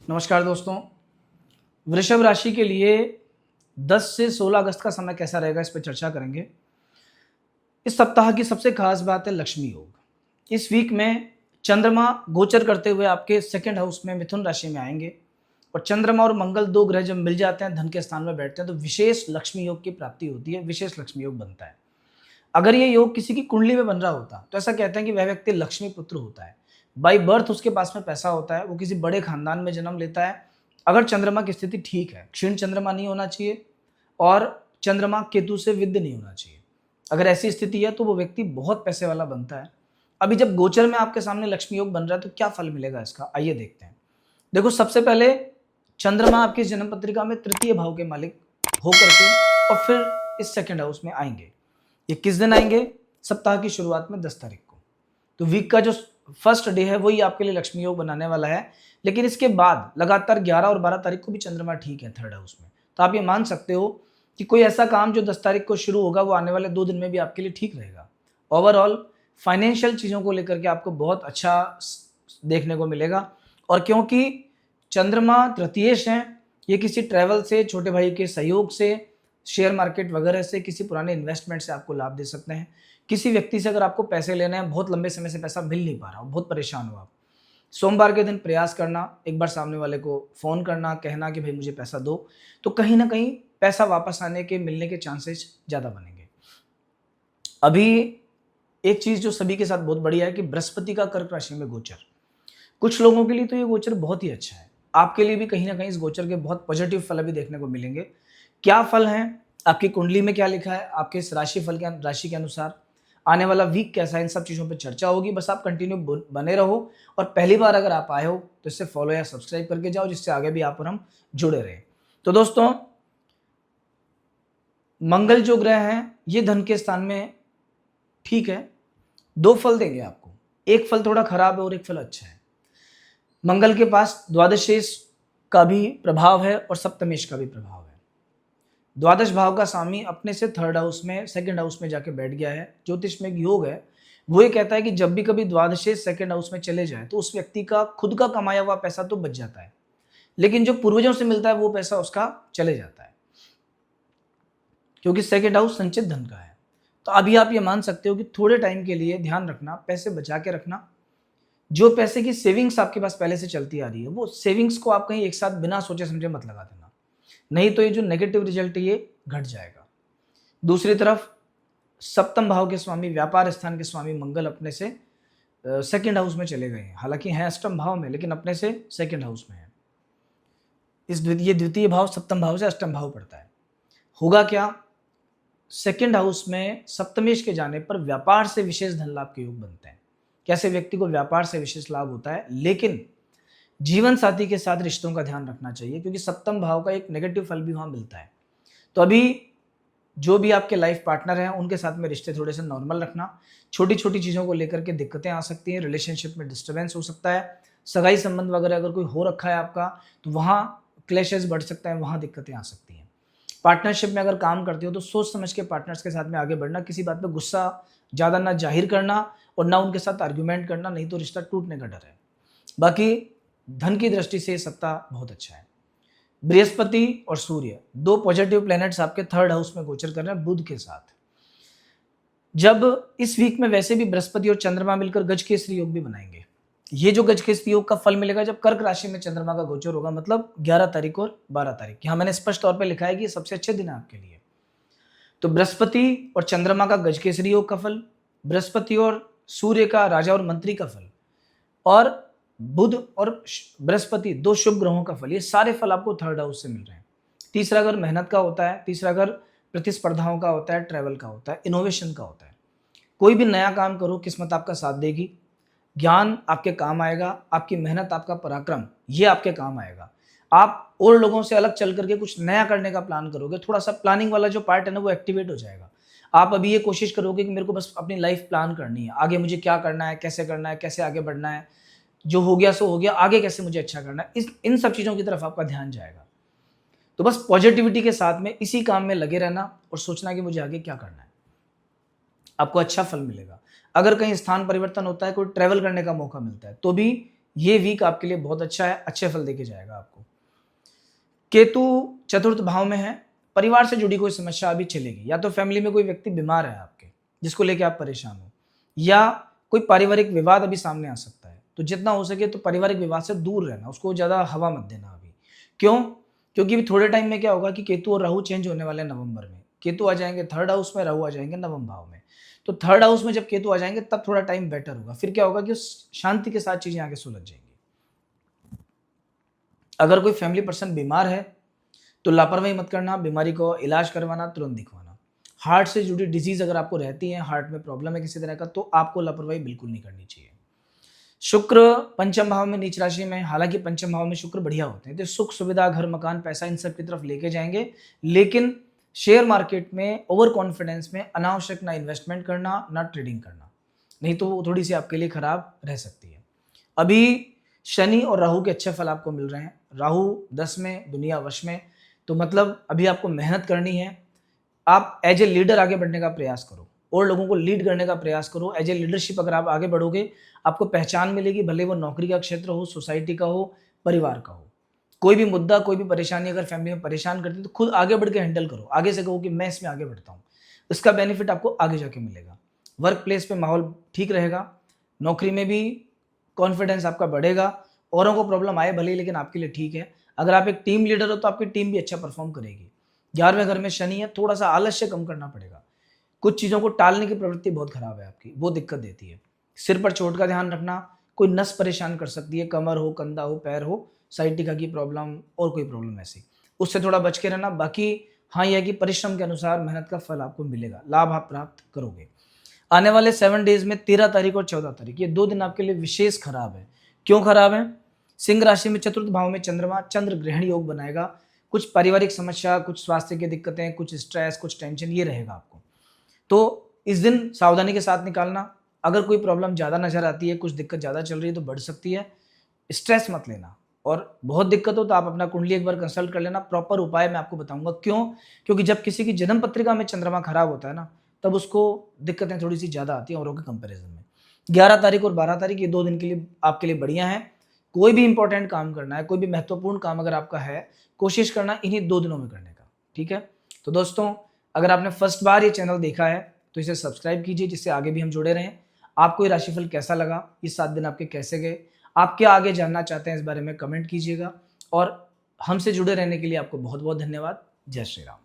नमस्कार दोस्तों। वृषभ राशि के लिए 10 से 16 अगस्त का समय कैसा रहेगा, इस पर चर्चा करेंगे। इस सप्ताह की सबसे खास बात है लक्ष्मी योग। इस वीक में चंद्रमा गोचर करते हुए आपके सेकंड हाउस में मिथुन राशि में आएंगे और चंद्रमा और मंगल दो ग्रह जब मिल जाते हैं, धन के स्थान में बैठते हैं, तो विशेष लक्ष्मी योग की प्राप्ति होती है, विशेष लक्ष्मी योग बनता है। अगर ये योग किसी की कुंडली में बन रहा होता तो ऐसा कहते हैं कि वह व्यक्ति लक्ष्मी पुत्र होता है। बाई बर्थ उसके पास में पैसा होता है, वो किसी बड़े खानदान में जन्म लेता है। अगर चंद्रमा की स्थिति ठीक है, क्षीण चंद्रमा नहीं होना चाहिए और चंद्रमा केतु से विद्ध नहीं होना चाहिए। अगर ऐसी स्थिति है तो वो व्यक्ति बहुत पैसे वाला बनता है। अभी जब गोचर में आपके सामने लक्ष्मी योग बन रहा है तो क्या फल मिलेगा इसका, आइए देखते हैं। देखो, सबसे पहले चंद्रमा आपकी जन्म पत्रिका में तृतीय भाव के मालिक होकर के और फिर इस सेकंड हाउस में आएंगे। ये किस दिन आएंगे? सप्ताह की शुरुआत में 10 तारीख को। तो वीक का जो फर्स्ट डे है वही आपके लिए लक्ष्मी योग बनाने वाला है। लेकिन इसके बाद लगातार 11 और 12 तारीख को भी चंद्रमा ठीक है थर्ड हाउस में। तो आप ये मान सकते हो कि कोई ऐसा काम जो 10 तारीख को शुरू होगा वो आने वाले 2 दिन में भी आपके लिए ठीक रहेगा। ओवरऑल फाइनेंशियल चीज़ों को लेकर के आपको बहुत अच्छा देखने को मिलेगा। और क्योंकि चंद्रमा तृतीयेश है, ये किसी ट्रैवल से, छोटे भाई के सहयोग से, शेयर मार्केट वगैरह से, किसी पुराने इन्वेस्टमेंट से आपको लाभ दे सकते हैं। किसी व्यक्ति से अगर आपको पैसे लेने हैं, बहुत लंबे समय से पैसा मिल नहीं पा रहा हो, बहुत परेशान हो आप, सोमवार के दिन प्रयास करना, एक बार सामने वाले को फ़ोन करना, कहना कि भाई मुझे पैसा दो, तो कहीं ना कहीं पैसा वापस आने के, मिलने के चांसेस ज़्यादा बनेंगे। अभी एक चीज़ जो सभी के साथ बहुत बढ़िया है कि बृहस्पति का कर्क राशि में गोचर, कुछ लोगों के लिए तो ये गोचर बहुत ही अच्छा है। आपके लिए भी कहीं ना कहीं इस गोचर के बहुत पॉजिटिव फल अभी देखने को मिलेंगे। क्या फल हैं, आपकी कुंडली में क्या लिखा है, आपके इस राशि के अनुसार आने वाला वीक कैसा है, इन सब चीज़ों पे चर्चा होगी। बस आप कंटिन्यू बने रहो और पहली बार अगर आप आए हो तो इससे फॉलो या सब्सक्राइब करके जाओ, जिससे आगे भी आप और हम जुड़े रहे। तो दोस्तों, मंगल जो ग्रह हैं ये धन के स्थान में ठीक है, 2 फल देंगे आपको। एक फल थोड़ा खराब है और एक फल अच्छा है। मंगल के पास द्वादशेश का भी प्रभाव है और सप्तमेश का भी प्रभाव है। द्वादश भाव का स्वामी अपने से थर्ड हाउस में, सेकंड हाउस में जाके बैठ गया है। ज्योतिष में एक योग है, वो ये कहता है कि जब भी कभी द्वादशेश सेकंड हाउस में चले जाए तो उस व्यक्ति का खुद का कमाया हुआ पैसा तो बच जाता है, लेकिन जो पूर्वजों से मिलता है वो पैसा उसका चले जाता है, क्योंकि सेकंड हाउस संचित धन का है। तो अभी आप ये मान सकते हो कि थोड़े टाइम के लिए ध्यान रखना, पैसे बचा के रखना। जो पैसे की सेविंग्स आपके पास पहले से चलती आ रही है, वो सेविंग्स को आप कहीं एक साथ बिना सोचे समझे मत लगा देना, नहीं तो ये जो नेगेटिव रिजल्ट है ये घट जाएगा। दूसरी तरफ सप्तम भाव के स्वामी, व्यापार स्थान के स्वामी मंगल अपने से सेकंड हाउस में चले गए हैं। हालांकि हैं अष्टम भाव में, लेकिन अपने से सेकंड हाउस में है। इस द्वितीय भाव सप्तम भाव से अष्टम भाव पड़ता है। होगा क्या? सेकंड हाउस में सप्तमेश के जाने पर व्यापार से विशेष धन लाभ के योग बनते हैं। कैसे व्यक्ति को व्यापार से विशेष लाभ होता है, लेकिन जीवन साथी के साथ रिश्तों का ध्यान रखना चाहिए, क्योंकि सप्तम भाव का एक नेगेटिव फल भी वहां मिलता है। तो अभी जो भी आपके लाइफ पार्टनर हैं उनके साथ में रिश्ते थोड़े से नॉर्मल रखना। छोटी छोटी चीज़ों को लेकर के दिक्कतें आ सकती हैं, रिलेशनशिप में डिस्टर्बेंस हो सकता है, सगाई संबंध वगैरह अगर कोई हो रखा है आपका तो वहाँ क्लैशेस बढ़ सकते हैं, वहाँ दिक्कतें आ सकती हैं। पार्टनरशिप में अगर काम करते हो तो सोच समझ के पार्टनर्स के साथ में आगे बढ़ना, किसी बात पे गुस्सा ज़्यादा ना जाहिर करना और ना उनके साथ आर्ग्यूमेंट करना, नहीं तो रिश्ता टूटने का डर है। बाकी धन की दृष्टि से सप्ताह बहुत अच्छा है। बृहस्पति और सूर्य दो पॉजिटिव प्लैनेट्स आपके थर्ड हाउस में गोचर कर रहे हैं बुध के साथ। जब इस वीक में वैसे भी बृहस्पति और चंद्रमा मिलकर गजकेसरी योग भी बनाएंगे। ये जो गजकेसरी योग का फल मिलेगा जब कर्क राशि में चंद्रमा का गोचर होगा, मतलब 11 तारीख और 12 तारीख। यहाँ मैंने स्पष्ट तौर पर लिखा है कि ये सबसे अच्छे दिन है आपके लिए। तो बृहस्पति और चंद्रमा का गजकेसरी योग का फल, बृहस्पति और सूर्य का राजा और मंत्री का फल, और बुध और बृहस्पति दो शुभ ग्रहों का फल, ये सारे फल आपको थर्ड हाउस से मिल रहे हैं। तीसरा घर मेहनत का होता है, तीसरा घर प्रतिस्पर्धाओं का होता है, ट्रैवल का होता है, इनोवेशन का होता है। कोई भी नया काम करो, किस्मत आपका साथ देगी, ज्ञान आपके काम आएगा, आपकी मेहनत, आपका पराक्रम ये आपके काम आएगा। आप और लोगों से अलग चल करके कुछ नया करने का प्लान करोगे, थोड़ा सा प्लानिंग वाला जो पार्ट है ना वो एक्टिवेट हो जाएगा। आप अभी ये कोशिश करोगे कि मेरे को बस अपनी लाइफ प्लान करनी है, आगे मुझे क्या करना है, कैसे करना है, कैसे आगे बढ़ना है, जो हो गया सो हो गया, आगे कैसे मुझे अच्छा करना है, इन सब चीज़ों की तरफ आपका ध्यान जाएगा। तो बस पॉजिटिविटी के साथ में इसी काम में लगे रहना और सोचना कि मुझे आगे क्या करना है, आपको अच्छा फल मिलेगा। अगर कहीं स्थान परिवर्तन होता है, कोई ट्रैवल करने का मौका मिलता है, तो भी ये वीक आपके लिए बहुत अच्छा है, अच्छे फल देके जाएगा आपको। केतु चतुर्थ भाव में है, परिवार से जुड़ी कोई समस्या अभी चलेगी, या तो फैमिली में कोई व्यक्ति बीमार है आपके जिसको लेके आप परेशान हो, या कोई पारिवारिक विवाद अभी सामने आ सकता है। तो जितना हो सके तो पारिवारिक विवाद से दूर रहना, उसको ज़्यादा हवा मत देना अभी। क्यों? क्योंकि अभी थोड़े टाइम में क्या होगा कि केतु और राहु चेंज होने वाले हैं नवंबर में। केतु आ जाएंगे थर्ड हाउस में, राहु आ जाएंगे नवम भाव में। तो थर्ड हाउस में जब केतु आ जाएंगे तब थोड़ा टाइम बेटर होगा। फिर क्या होगा कि उस शांति के साथ चीजें आगे सुलझ जाएंगी। अगर कोई फैमिली पर्सन बीमार है तो लापरवाही मत करना, बीमारी को इलाज करवाना, तुरंत दिखवाना। हार्ट से जुड़ी डिजीज अगर आपको रहती है, हार्ट में प्रॉब्लम है किसी तरह का, तो आपको लापरवाही बिल्कुल नहीं करनी चाहिए। शुक्र पंचम भाव में नीच राशि में, हालांकि पंचम भाव में शुक्र बढ़िया होते हैं तो सुख सुविधा, घर मकान, पैसा, इन सब की तरफ लेके जाएंगे। लेकिन शेयर मार्केट में ओवर कॉन्फिडेंस में अनावश्यक ना इन्वेस्टमेंट करना, ना ट्रेडिंग करना, नहीं तो वो थोड़ी सी आपके लिए खराब रह सकती है। अभी शनि और राहु के अच्छे फल आपको मिल रहे हैं। राहु 10 में, दुनिया वश में, तो मतलब अभी आपको मेहनत करनी है। आप एज ए लीडर आगे बढ़ने का प्रयास करो और लोगों को लीड करने का प्रयास करो। एज ए लीडरशिप अगर आप आगे बढ़ोगे, आपको पहचान मिलेगी, भले वो नौकरी का क्षेत्र हो, सोसाइटी का हो, परिवार का हो। कोई भी मुद्दा, कोई भी परेशानी अगर फैमिली में परेशान करती है तो खुद आगे बढ़ के हैंडल करो। आगे से कहो कि मैं इसमें आगे बढ़ता हूँ, इसका बेनिफिट आपको आगे जाके मिलेगा। वर्क प्लेस पे माहौल ठीक रहेगा, नौकरी में भी कॉन्फिडेंस आपका बढ़ेगा। औरों को प्रॉब्लम आए भले ही, लेकिन आपके लिए ठीक है। अगर आप एक टीम लीडर हो तो आपकी टीम भी अच्छा परफॉर्म करेगी। 11वें घर में शनि है, थोड़ा सा आलस्य कम करना पड़ेगा। कुछ चीज़ों को टालने की प्रवृत्ति बहुत खराब है आपकी, वो दिक्कत देती है। सिर पर चोट का ध्यान रखना, कोई नस परेशान कर सकती है, कमर हो, कंधा हो, पैर हो, साइटिका की प्रॉब्लम और कोई प्रॉब्लम ऐसी, उससे थोड़ा बच के रहना। बाकी हाँ, यह कि परिश्रम के अनुसार मेहनत का फल आपको मिलेगा, लाभ आप प्राप्त करोगे। आने वाले 7 डेज में 13 तारीख और 14 तारीख, ये 2 दिन आपके लिए विशेष खराब है। क्यों खराब है? सिंह राशि में चतुर्थ भाव में चंद्रमा चंद्र ग्रहण योग बनाएगा। कुछ पारिवारिक समस्या, कुछ स्वास्थ्य की दिक्कतें, कुछ स्ट्रेस, कुछ टेंशन, ये रहेगा आपको। तो इस दिन सावधानी के साथ निकालना। अगर कोई प्रॉब्लम ज़्यादा नजर आती है, कुछ दिक्कत ज़्यादा चल रही है तो बढ़ सकती है, स्ट्रेस मत लेना। और बहुत दिक्कत हो तो आप अपना कुंडली एक बार कंसल्ट कर लेना, प्रॉपर उपाय मैं आपको बताऊंगा। क्यों? क्योंकि जब किसी की जन्म पत्रिका में चंद्रमा खराब होता है ना, तब उसको दिक्कतें थोड़ी सी ज़्यादा आती हैं औरों के कंपैरिजन में। 11 तारीख और 12 तारीख, ये 2 दिन के लिए आपके लिए बढ़िया है। कोई भी इंपॉर्टेंट काम करना है, कोई भी महत्वपूर्ण काम अगर आपका है, कोशिश करना इन्हीं 2 दिनों में करने का, ठीक है? तो दोस्तों, अगर आपने फर्स्ट बार ये चैनल देखा है तो इसे सब्सक्राइब कीजिए, जिससे आगे भी हम जुड़े रहें। आपको ये राशिफल कैसा लगा, ये 7 दिन आपके कैसे गए, आप क्या आगे जानना चाहते हैं, इस बारे में कमेंट कीजिएगा। और हमसे जुड़े रहने के लिए आपको बहुत बहुत धन्यवाद। जय श्री राम।